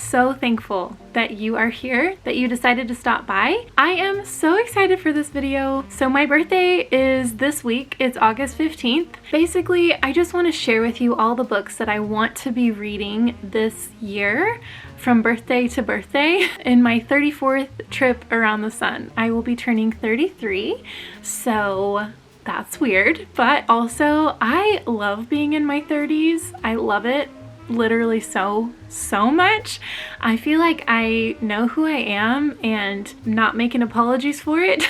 so thankful that you are here, that you decided to stop by. I am so excited for this video. So my birthday is this week. It's August 15th. Basically, I just want to share with you all the books that I want to be reading this year from birthday to birthday in my 34th trip around the sun. I will be turning 33, so that's weird, but also I love being in my 30s. I love it literally so much. I feel like I know who I am and not making apologies for it.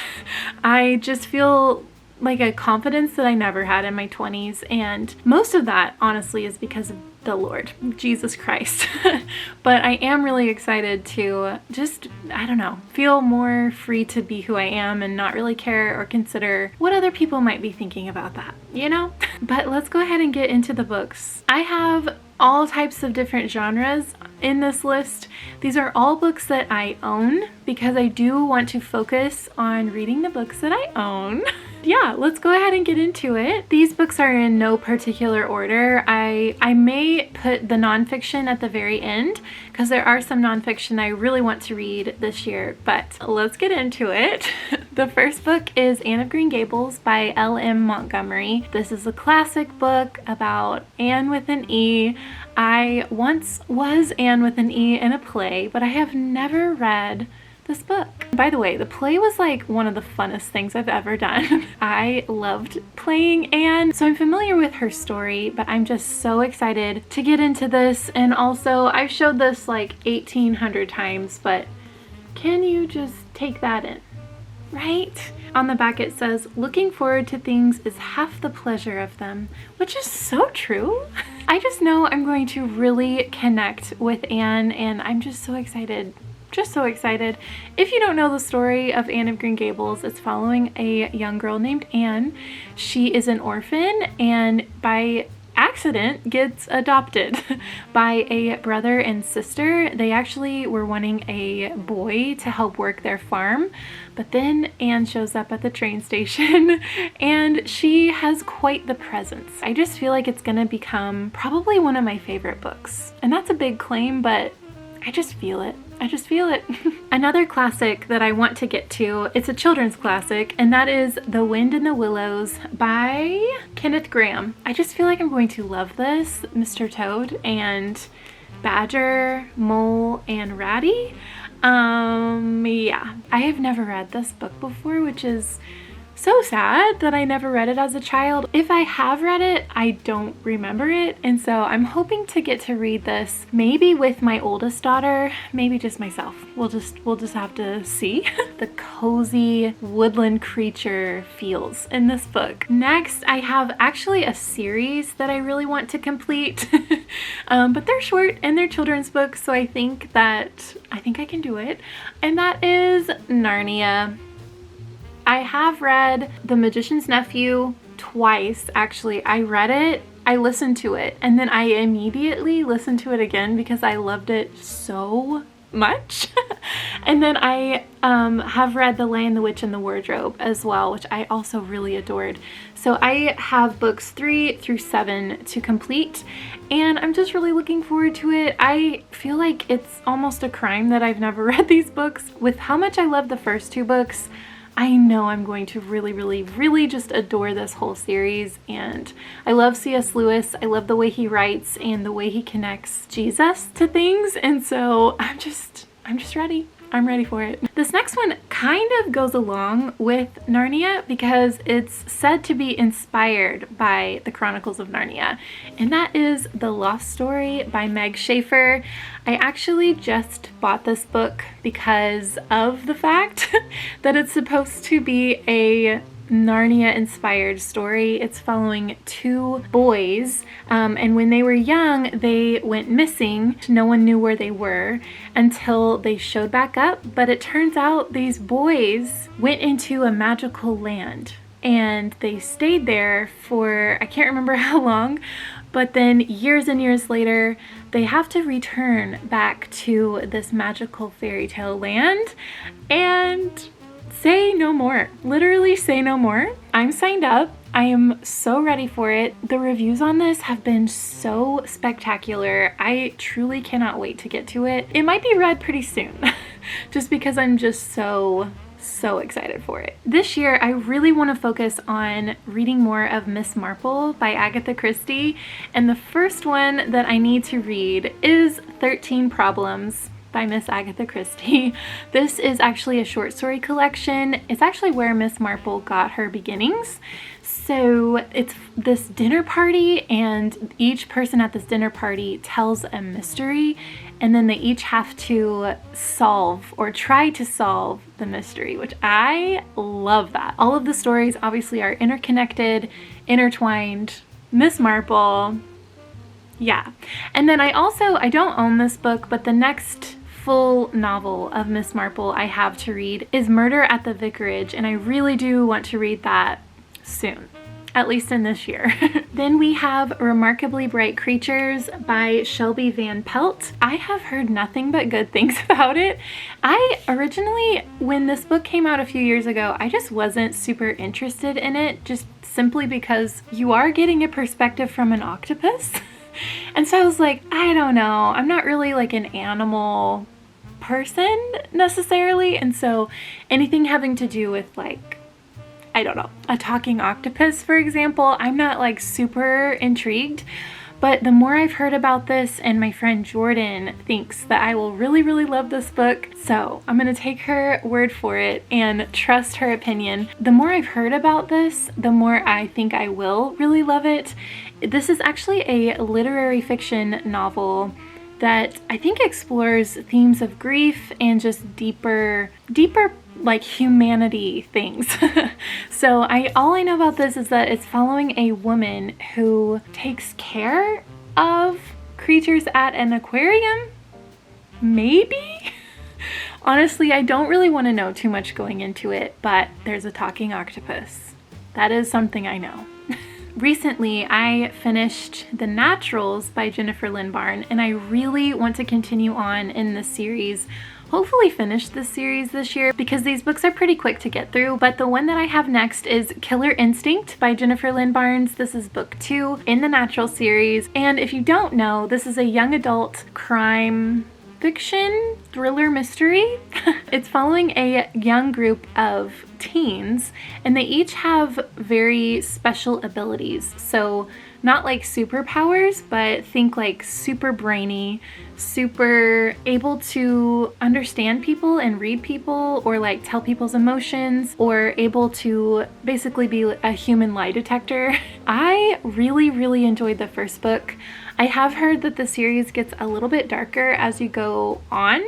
I just feel like a confidence that I never had in my 20s, and most of that honestly is because of the Lord, Jesus Christ. But I am really excited to just, I don't know, feel more free to be who I am and not really care or consider what other people might be thinking about that, you know? But let's go ahead and get into the books. I have all types of different genres in this list. These are all books that I own because I do want to focus on reading the books that I own. Yeah, let's go ahead and get into it. These books are in no particular order. I may put the nonfiction at the very end because there are some nonfiction I really want to read this year, but let's get into it. The first book is Anne of Green Gables by L.M. Montgomery. This is a classic book about Anne with an E. I once was Anne with an E in a play, but I have never read this book. By the way, the play was like one of the funnest things I've ever done. I loved playing Anne, so I'm familiar with her story, but I'm just so excited to get into this. And also, I've showed this like 1,800 times, but can you just take that in, right? On the back it says, looking forward to things is half the pleasure of them, which is so true. I just know I'm going to really connect with Anne, and I'm just so excited. Just so excited. If you don't know the story of Anne of Green Gables, it's following a young girl named Anne. She is an orphan and by accident gets adopted by a brother and sister. They actually were wanting a boy to help work their farm, but then Anne shows up at the train station and she has quite the presence. I just feel like it's gonna become probably one of my favorite books. And that's a big claim, but I just feel it. I just feel it. Another classic that I want to get to, it's a children's classic, and that is The Wind in the Willows by Kenneth Grahame. I just feel like I'm going to love this. Mr. Toad and Badger, Mole, and Ratty. Yeah. I have never read this book before, which is so sad that I never read it as a child. If I have read it, I don't remember it, and so I'm hoping to get to read this maybe with my oldest daughter, maybe just myself. We'll just have to see. The cozy woodland creature feels in this book. Next, I have actually a series that I really want to complete, but they're short and they're children's books, so I think I can do it, and that is Narnia. I have read The Magician's Nephew twice, actually. I read it, I listened to it, and then I immediately listened to it again because I loved it so much. And then I have read The Lion, the Witch, and the Wardrobe as well, which I also really adored. So I have books 3 through 7 to complete, and I'm just really looking forward to it. I feel like it's almost a crime that I've never read these books. With how much I love the first 2 books, I know I'm going to really just adore this whole series. And I love C.S. Lewis. I love the way he writes and the way he connects Jesus to things. And so I'm just ready. I'm ready for it. This next one kind of goes along with Narnia because it's said to be inspired by the Chronicles of Narnia, and that is The Lost Story by Meg Schaefer. I actually just bought this book because of the fact that it's supposed to be a Narnia inspired story. It's following 2 boys, and when they were young they went missing. No one knew where they were until they showed back up, but it turns out these boys went into a magical land and they stayed there for, I can't remember how long, but then years and years later they have to return back to this magical fairy tale land, and say no more. Literally say no more. I'm signed up. I am so ready for it. The reviews on this have been so spectacular. I truly cannot wait to get to it. It might be read pretty soon just because I'm just so excited for it. This year, I really want to focus on reading more of Miss Marple by Agatha Christie, and the first one that I need to read is 13 Problems by Miss Agatha Christie. This is actually a short story collection. It's actually where Miss Marple got her beginnings. So it's this dinner party, and each person at this dinner party tells a mystery, and then they each have to solve or try to solve the mystery, which I love that. All of the stories obviously are interconnected, intertwined. Miss Marple, yeah. And then I don't own this book, but the next full novel of Miss Marple I have to read is Murder at the Vicarage, and I really do want to read that soon, at least in this year. Then we have Remarkably Bright Creatures by Shelby Van Pelt. I have heard nothing but good things about it. I originally, when this book came out a few years ago, I just wasn't super interested in it, just simply because you are getting a perspective from an octopus. And so I was like, I don't know, I'm not really like an animal person necessarily, and so anything having to do with like, I don't know, a talking octopus, for example, I'm not like super intrigued. But the more I've heard about this, and my friend Jordan thinks that I will really love this book, so I'm gonna take her word for it and trust her opinion. The more I've heard about this, the more I think I will really love it. This is actually a literary fiction novel that I think explores themes of grief and just deeper like humanity things. So all I know about this is that it's following a woman who takes care of creatures at an aquarium, maybe? Honestly, I don't really want to know too much going into it, but there's a talking octopus. That is something I know. Recently, I finished The Naturals by Jennifer Lynn Barn, and I really want to continue on in this series. Hopefully finish this series this year because these books are pretty quick to get through. But the one that I have next is Killer Instinct by Jennifer Lynn Barnes. This is book 2 in the Natural series. And if you don't know, this is a young adult crime fiction thriller mystery. It's following a young group of teens, and they each have very special abilities. So not like superpowers, but think like super brainy, super able to understand people and read people, or like tell people's emotions, or able to basically be a human lie detector. I really enjoyed the first book. I have heard that the series gets a little bit darker as you go on,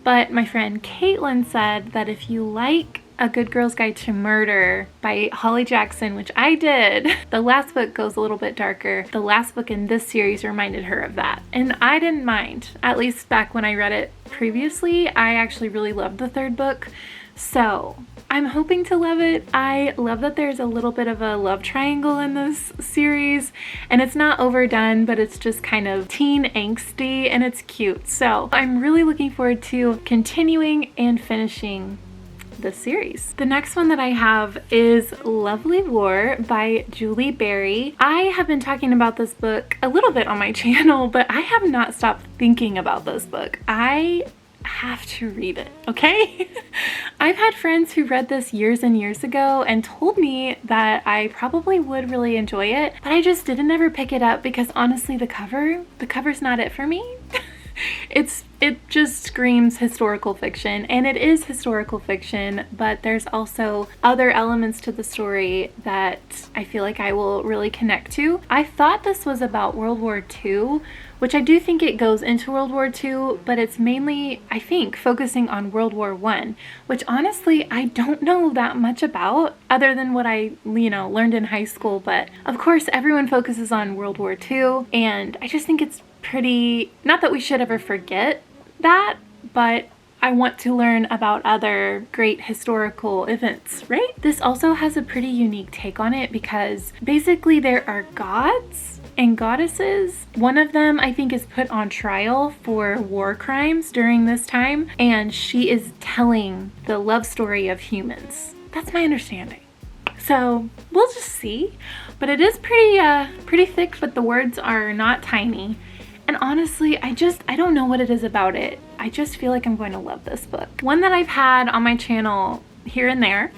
but my friend Caitlin said that if you like A Good Girl's Guide to Murder by Holly Jackson, which I did, the last book goes a little bit darker. The last book in this series reminded her of that, and I didn't mind. At least back when I read it previously, I actually really loved the third book. So I'm hoping to love it. I love that there's a little bit of a love triangle in this series, and it's not overdone, but it's just kind of teen angsty, and it's cute. So I'm really looking forward to continuing and finishing this series. The next one that I have is Lovely War by Julie Berry. I have been talking about this book a little bit on my channel, but I have not stopped thinking about this book. I have to read it, okay? I've had friends who read this years and years ago and told me that I probably would really enjoy it, but I just didn't ever pick it up because honestly the cover's not it for me. It just screams historical fiction, and it is historical fiction, but there's also other elements to the story that I feel like I will really connect to. I thought this was about World War II, which I do think it goes into World War II, but it's mainly, I think, focusing on World War I, which honestly I don't know that much about other than what I, learned in high school. But of course everyone focuses on World War II, and I just think it's pretty, not that we should ever forget that, but I want to learn about other great historical events, right? This also has a pretty unique take on it because basically there are gods and goddesses. One of them, I think, is put on trial for war crimes during this time, and she is telling the love story of humans. That's my understanding. So we'll just see. But it is pretty thick, but the words are not tiny. And honestly, I don't know what it is about it. I just feel like I'm going to love this book. One that I've had on my channel here and there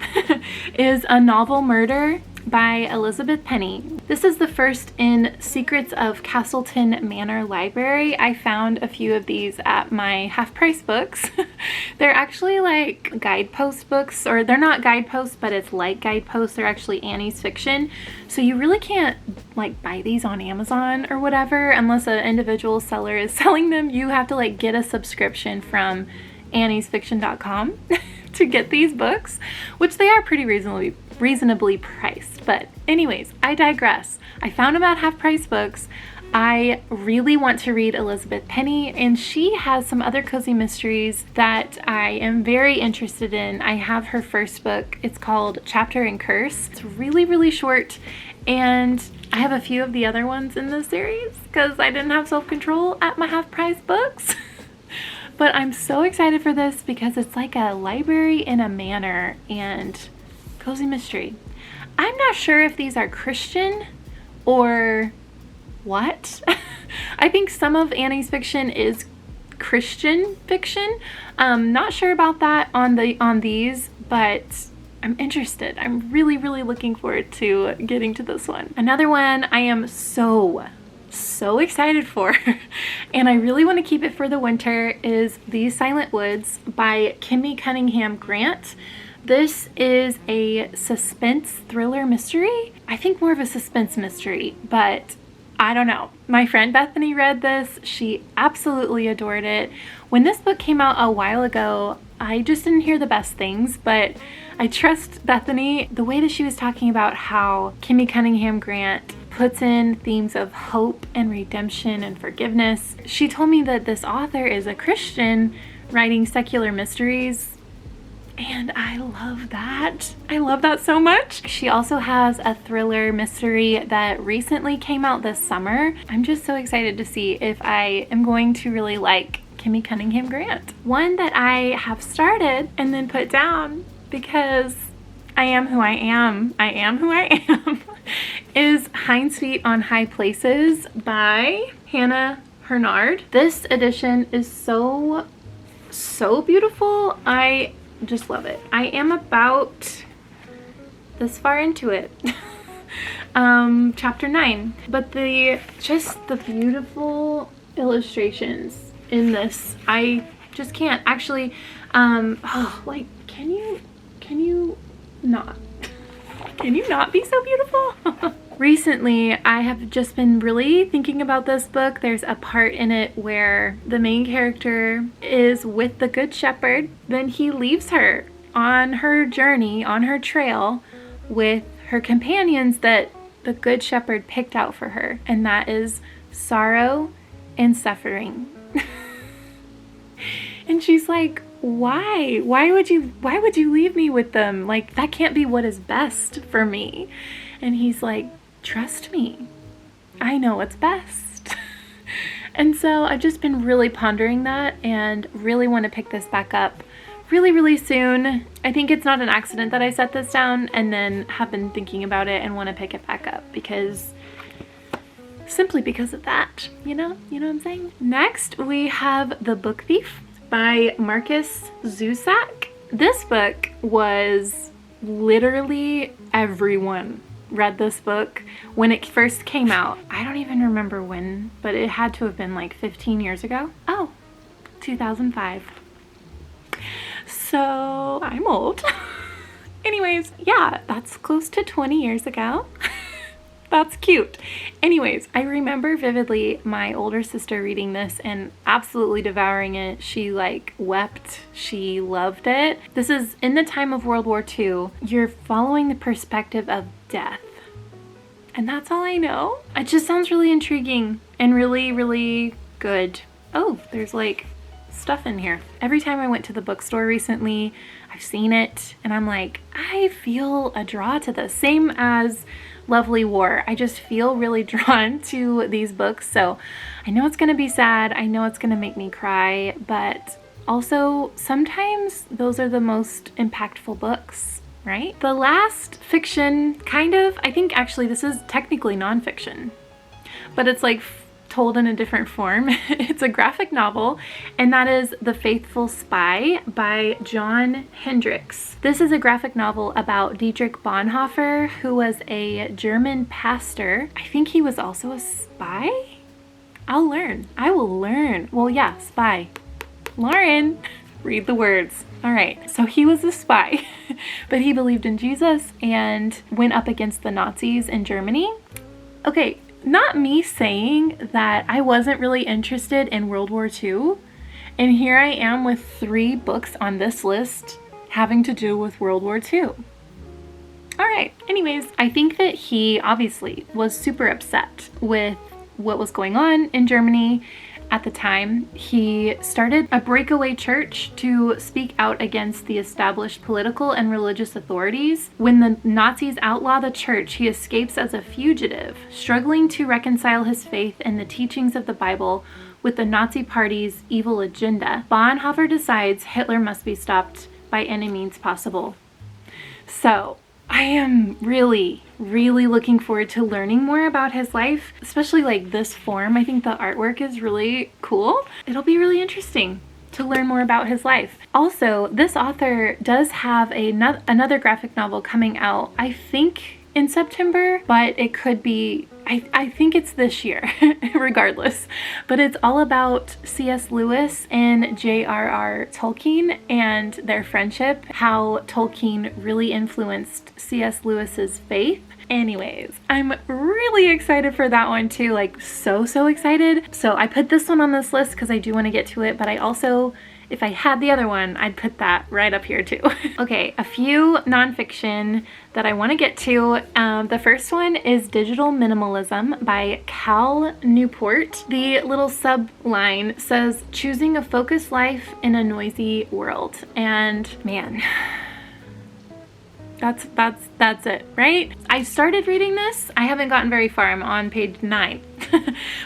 is A Novel Murder by Elizabeth Penny. This is the first in Secrets of Castleton Manor Library. I found a few of these at my half-price books. They're actually like guidepost books, or they're not guideposts, but it's like guideposts. They're actually Annie's fiction. So you really can't like buy these on Amazon or whatever unless an individual seller is selling them. You have to like get a subscription from anniesfiction.com to get these books, which they are pretty reasonably priced. But anyways, I digress. I found them at half-price books. I really want to read Elizabeth Penny, and she has some other cozy mysteries that I am very interested in. I have her first book. It's called Chapter and Curse. It's really short, and I have a few of the other ones in this series because I didn't have self-control at my half-price books. But I'm so excited for this because it's like a library in a manor and cozy mystery. I'm not sure if these are Christian or what. I think some of Annie's fiction is Christian fiction. Not sure about that on these, but I'm interested. I'm really looking forward to getting to this one. Another one I am so excited for and I really want to keep it for the winter is These Silent Woods by Kimmy Cunningham Grant. This is a suspense thriller mystery. I think more of a suspense mystery, but I don't know. My friend Bethany read this. She absolutely adored it. When this book came out a while ago, I just didn't hear the best things, but I trust Bethany. The way that she was talking about how Kimmy Cunningham Grant puts in themes of hope and redemption and forgiveness. She told me that this author is a Christian writing secular mysteries, and I love that. I love that so much. She also has a thriller mystery that recently came out this summer. I'm just so excited to see if I am going to really like Kimmy Cunningham Grant. One that I have started and then put down because I am who I am. I am who I am. Is Hinds Feet on High Places by Hannah Hurnard. This edition is so beautiful. I just love it. I am about this far into it. Chapter 9. But the beautiful illustrations in this, I just can't actually like can you not be so beautiful? Recently, I have just been really thinking about this book. There's a part in it where the main character is with the Good Shepherd. Then he leaves her on her journey, on her trail, with her companions that the Good Shepherd picked out for her. And that is sorrow and suffering. And she's like, why? Why would you leave me with them? Like, that can't be what is best for me. And he's like, trust me. I know what's best. And so I've just been really pondering that and really want to pick this back up really soon. I think it's not an accident that I set this down and then have been thinking about it and want to pick it back up simply because of that, you know what I'm saying? Next, we have The Book Thief by Marcus Zusak. This book was literally everyone read this book when it first came out. I don't even remember when, but it had to have been like 15 years ago. Oh, 2005. So I'm old. Anyways, yeah, that's close to 20 years ago. That's cute. Anyways, I remember vividly my older sister reading this and absolutely devouring it. She like wept. She loved it. This is in the time of World War II. You're following the perspective of death. And that's all I know. It just sounds really intriguing and really good. Oh, there's like stuff in here. Every time I went to the bookstore recently, I've seen it and I'm like, I feel a draw to this. Same as lovely war. I just feel really drawn to these books. So I know it's going to be sad. I know it's going to make me cry, but also sometimes those are the most impactful books, right? The last fiction, kind of, I think actually this is technically nonfiction, but it's like told in a different form. It's a graphic novel, and that is The Faithful Spy by John Hendricks. This is a graphic novel about Dietrich Bonhoeffer, who was a German pastor. I think he was also a spy? I'll learn. I will learn. Well, yeah, spy. Lauren, read the words. All right, so he was a spy, but he believed in Jesus and went up against the Nazis in Germany. Okay, not me saying that I wasn't really interested in World War II, and here I am with 3 books on this list having to do with World War II. All right, anyways, I think that he obviously was super upset with what was going on in Germany at the time. He started a breakaway church to speak out against the established political and religious authorities. When the Nazis outlaw the church, he escapes as a fugitive, struggling to reconcile his faith and the teachings of the Bible with the Nazi Party's evil agenda. Bonhoeffer decides Hitler must be stopped by any means possible. So I am really looking forward to learning more about his life, especially like this form. I think the artwork is really cool. It'll be really interesting to learn more about his life. Also, this author does have another graphic novel coming out, I think in September, but it could be, I think it's this year, regardless. But it's all about C.S. Lewis and J.R.R. Tolkien and their friendship, how Tolkien really influenced C.S. Lewis's faith. Anyways, I'm really excited for that one too, like so excited. So I put this one on this list because I do want to get to it, but I also, if I had the other one, I'd put that right up here too. Okay, a few nonfiction that I want to get to. The first one is Digital Minimalism by Cal Newport. The little subline says, choosing a focused life in a noisy world. And man, that's it, right? I started reading this. I haven't gotten very far. I'm on page 9.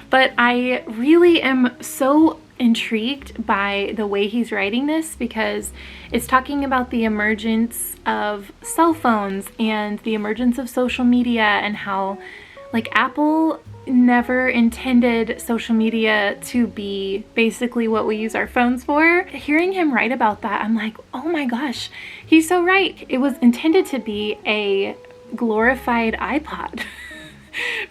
But I really am so intrigued by the way he's writing this, because it's talking about the emergence of cell phones and the emergence of social media, and how like Apple never intended social media to be basically what we use our phones for. Hearing him write about that, I'm like, oh my gosh, he's so right. It was intended to be a glorified iPod.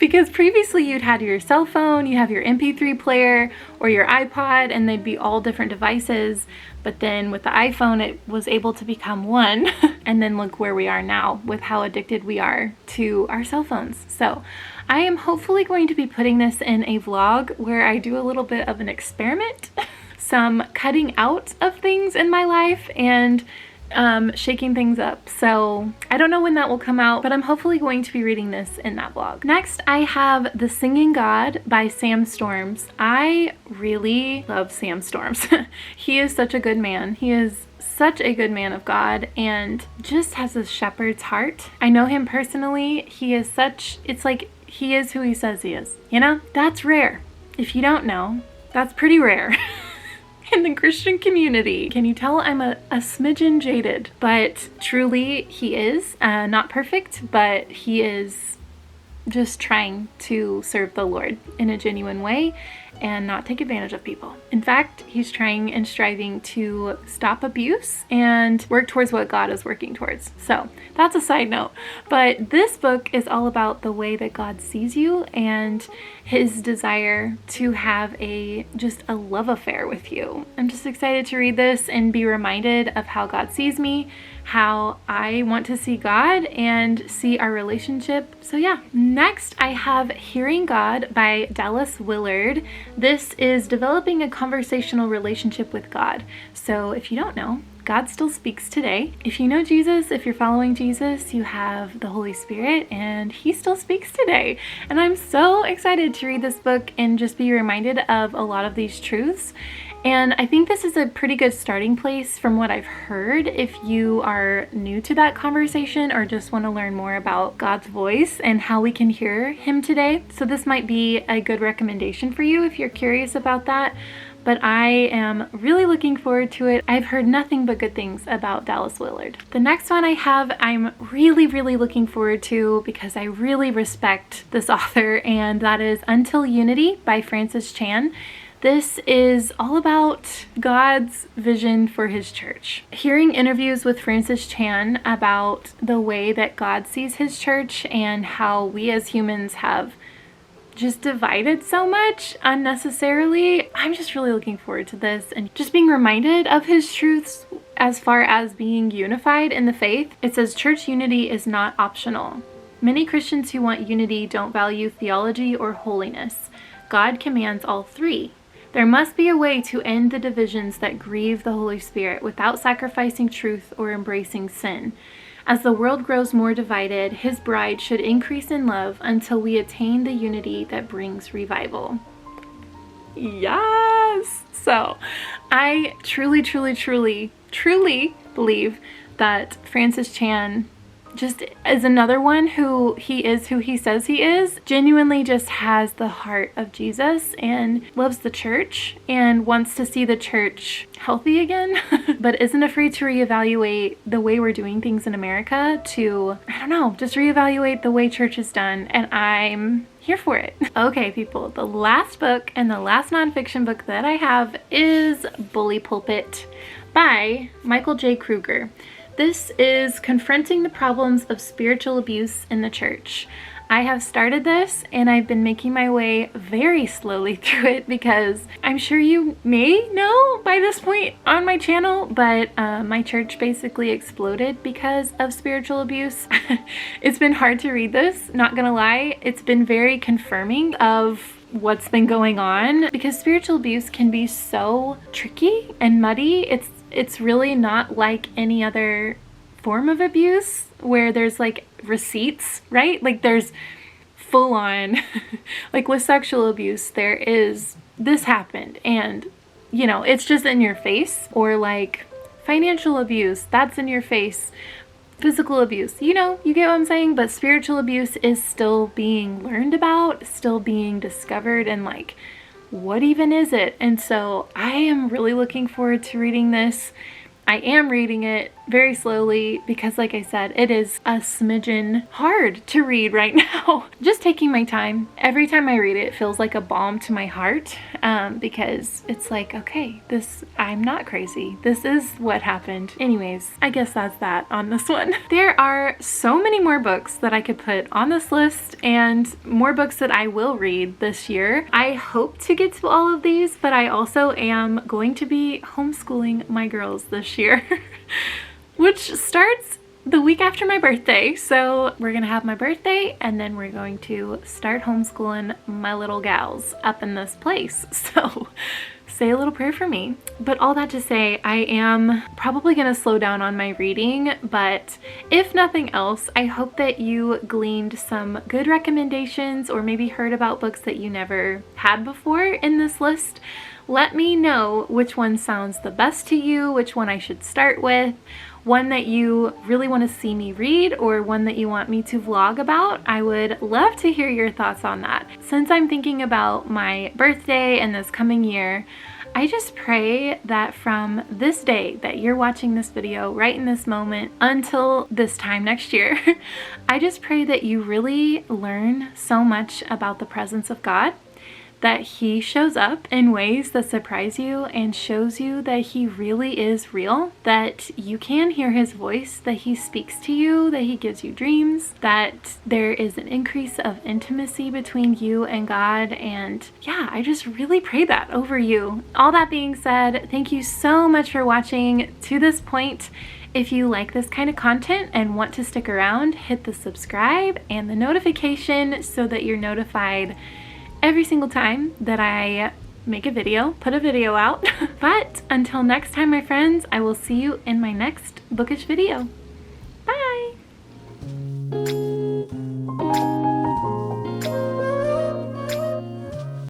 Because previously you'd had your cell phone, you have your MP3 player or your iPod, and they'd be all different devices. But then with the iPhone, it was able to become one. And then look where we are now with how addicted we are to our cell phones. So I am hopefully going to be putting this in a vlog where I do a little bit of an experiment, some cutting out of things in my life and shaking things up. So I don't know when that will come out, but I'm hopefully going to be reading this in that vlog. Next, I have The Singing God by Sam Storms. I really love Sam Storms. He is such a good man. He is such a good man of God and just has a shepherd's heart. I know him personally. He is such, it's like he is who he says he is. You know, that's rare. If you don't know, that's pretty rare. In the Christian community. Can you tell I'm a smidgen jaded? But truly he is not perfect, but he is just trying to serve the Lord in a genuine way and not take advantage of people. In fact, he's trying and striving to stop abuse and work towards what God is working towards. So that's a side note. But this book is all about the way that God sees you and his desire to have just a love affair with you. I'm just excited to read this and be reminded of how God sees me, how I want to see God and see our relationship. So yeah. Next, I have Hearing God by Dallas Willard. This is developing a conversational relationship with God. So if you don't know, God still speaks today. If you know Jesus, if you're following Jesus, you have the Holy Spirit and he still speaks today. And I'm so excited to read this book and just be reminded of a lot of these truths. And I think this is a pretty good starting place from what I've heard if you are new to that conversation or just want to learn more about God's voice and how we can hear Him today. So this might be a good recommendation for you if you're curious about that. But I am really looking forward to it. I've heard nothing but good things about Dallas Willard. The next one I have, I'm really looking forward to because I really respect this author, and that is Until Unity by Francis Chan. This is all about God's vision for His church. Hearing interviews with Francis Chan about the way that God sees His church and how we as humans have just divided so much unnecessarily. I'm just really looking forward to this and just being reminded of His truths as far as being unified in the faith. It says church unity is not optional. Many Christians who want unity don't value theology or holiness. God commands all three. There must be a way to end the divisions that grieve the Holy Spirit without sacrificing truth or embracing sin. As the world grows more divided, His bride should increase in love until we attain the unity that brings revival. Yes! So, I truly believe that Francis Chan just is another one who he says he is, genuinely just has the heart of Jesus and loves the church and wants to see the church healthy again, but isn't afraid to reevaluate the way we're doing things in America to, I don't know, just reevaluate the way church is done, and I'm here for it. Okay, people, the last book and the last nonfiction book that I have is Bully Pulpit by Michael J. Kruger. This is confronting the problems of spiritual abuse in the church. I have started this and I've been making my way very slowly through it because I'm sure you may know by this point on my channel, but my church basically exploded because of spiritual abuse. It's been hard to read this, not gonna lie. It's been very confirming of what's been going on because spiritual abuse can be so tricky and muddy. It's really not like any other form of abuse where there's like receipts, right? Like there's full on, like with sexual abuse, there is this happened and, you know, it's just in your face, or like financial abuse, that's in your face. Physical abuse, you know, you get what I'm saying? But spiritual abuse is still being learned about, still being discovered, and like, what even is it? And so I am really looking forward to reading this. I am reading it very slowly because, like I said, it is a smidgen hard to read right now. Just taking my time. Every time I read it, it feels like a balm to my heart because it's like, okay, I'm not crazy. This is what happened. Anyways, I guess that's that on this one. There are so many more books that I could put on this list and more books that I will read this year. I hope to get to all of these, but I also am going to be homeschooling my girls this year. Which starts the week after my birthday. So we're gonna have my birthday and then we're going to start homeschooling my little gals up in this place. So say a little prayer for me. But all that to say, I am probably gonna slow down on my reading, but if nothing else, I hope that you gleaned some good recommendations or maybe heard about books that you never had before in this list. Let me know which one sounds the best to you, which one I should start with, one that you really want to see me read, or one that you want me to vlog about. I would love to hear your thoughts on that. Since I'm thinking about my birthday and this coming year, I just pray that from this day that you're watching this video right in this moment until this time next year, I just pray that you really learn so much about the presence of God, that He shows up in ways that surprise you and shows you that He really is real, that you can hear His voice, that He speaks to you, that He gives you dreams, that there is an increase of intimacy between you and God. And yeah, I just really pray that over you. All that being said, thank you so much for watching to this point. If you like this kind of content and want to stick around, hit the subscribe and the notification so that you're notified every single time that I make a video, put a video out. But until next time, my friends, I will see you in my next bookish video. Bye!